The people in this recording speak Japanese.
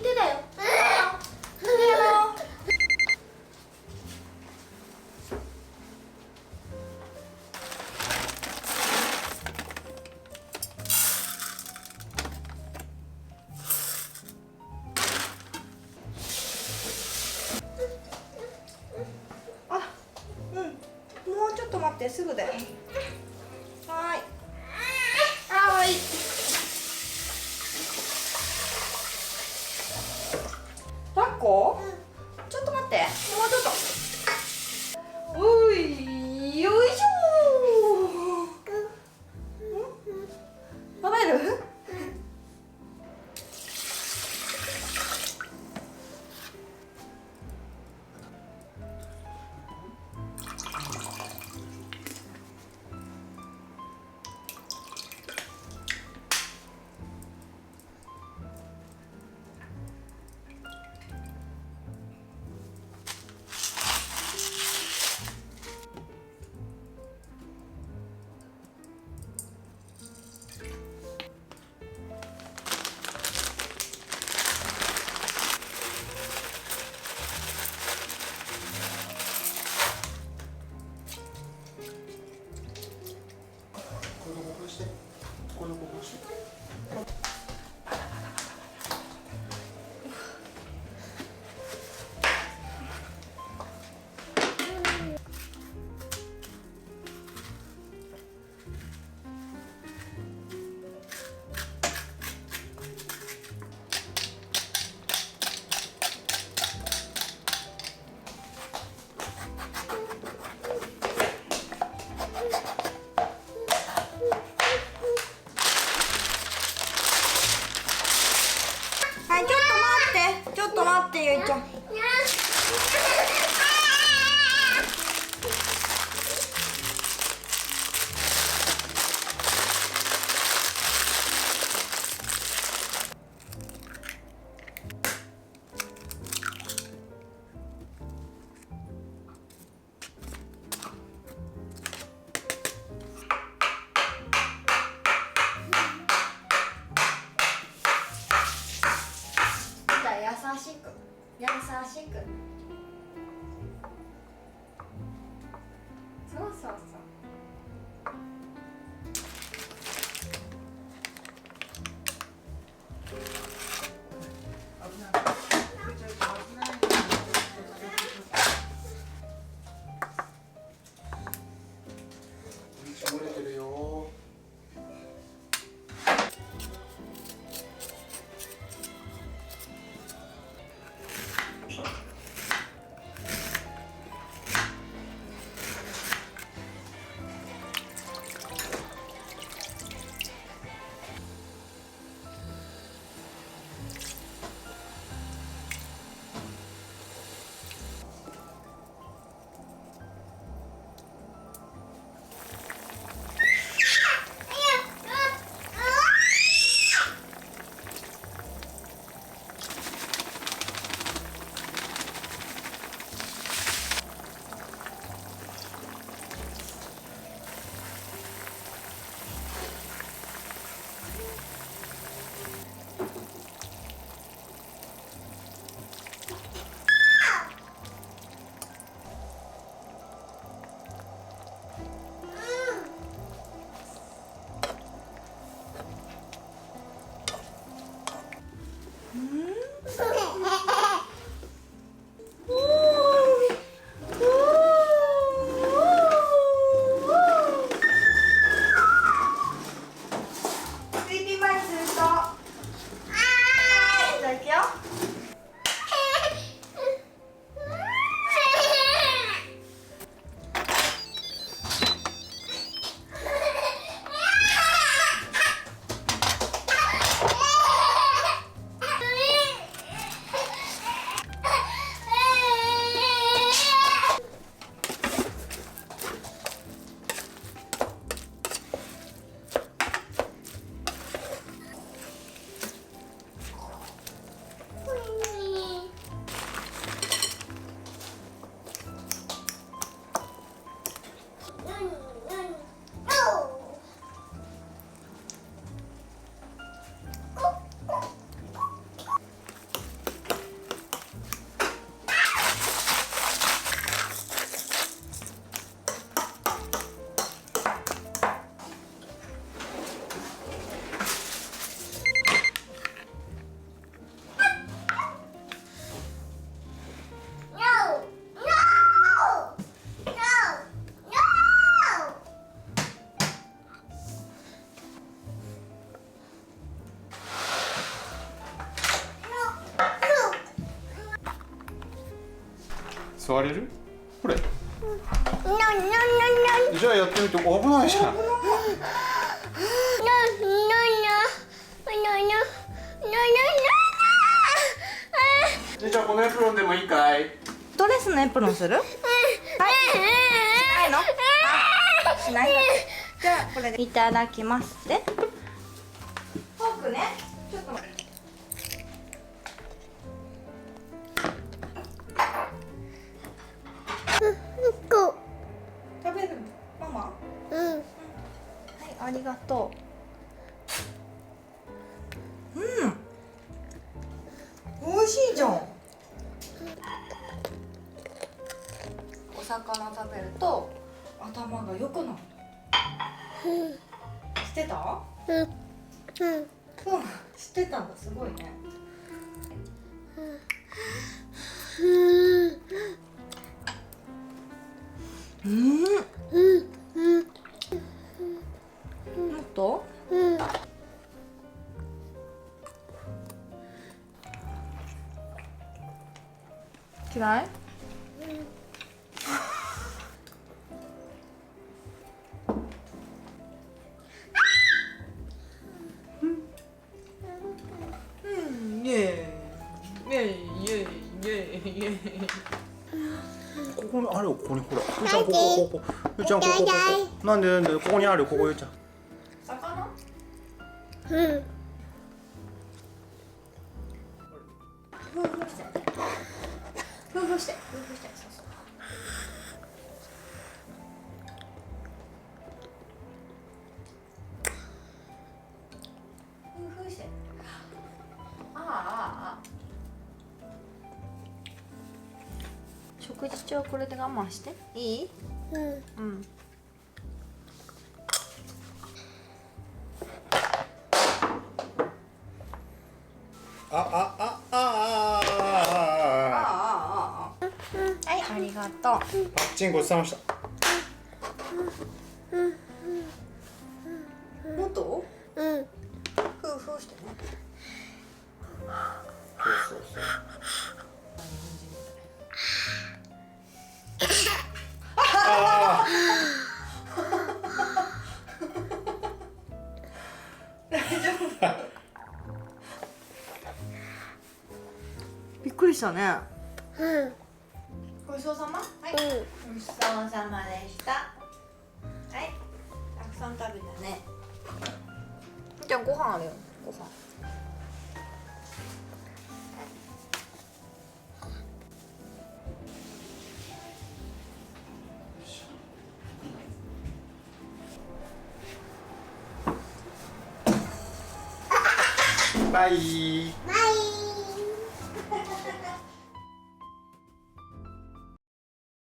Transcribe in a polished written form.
手だよ。手やろう。あ、うん。もうちょっと待って、すぐだよ。はーい。はーい。抱っこ？ちょっと待って、もうちょっと。おい、よいしょー。食べる？これをこうして、これをこうして。はい、ちょっと待って、ゆいちゃん。じゃあ優しく、優しく。そうそうそう。危ない。危ない。漏れてるよ。座れる？これ。じゃあやってみて。危ないじゃん。じゃあこのエプロンでもいいかい？ドレスのエプロンする？はい。しないの？あ、しない。じゃあこれでいただきますって。フォークね。ちょっと待って。食べる？ママ？はい、ありがとう。美味しいじゃん。お魚食べると頭が良くなる。知ってた？知ってたんだ。すごいね。もっと？嫌い？イエーイイエーイイエーイイエーイ。ここにあるよ。ここにほら。ゆうちゃんここ。ゆうちゃんここ。なんでここにあるよ。ここゆうちゃん。魚？ふうふうして。ふうふうして。ふうふうして。そうそう。ふうふうして。食事中これで我慢していい？うん。はい、ありがとう。チンごちそうさまでした。もっと？ふうふうしてね。そう。大丈夫？びっくりしたね。ごちそうさま。はい。ごちそうさまでした。はい。たくさん食べたね。じゃあご飯あるよ。ご飯。バイ。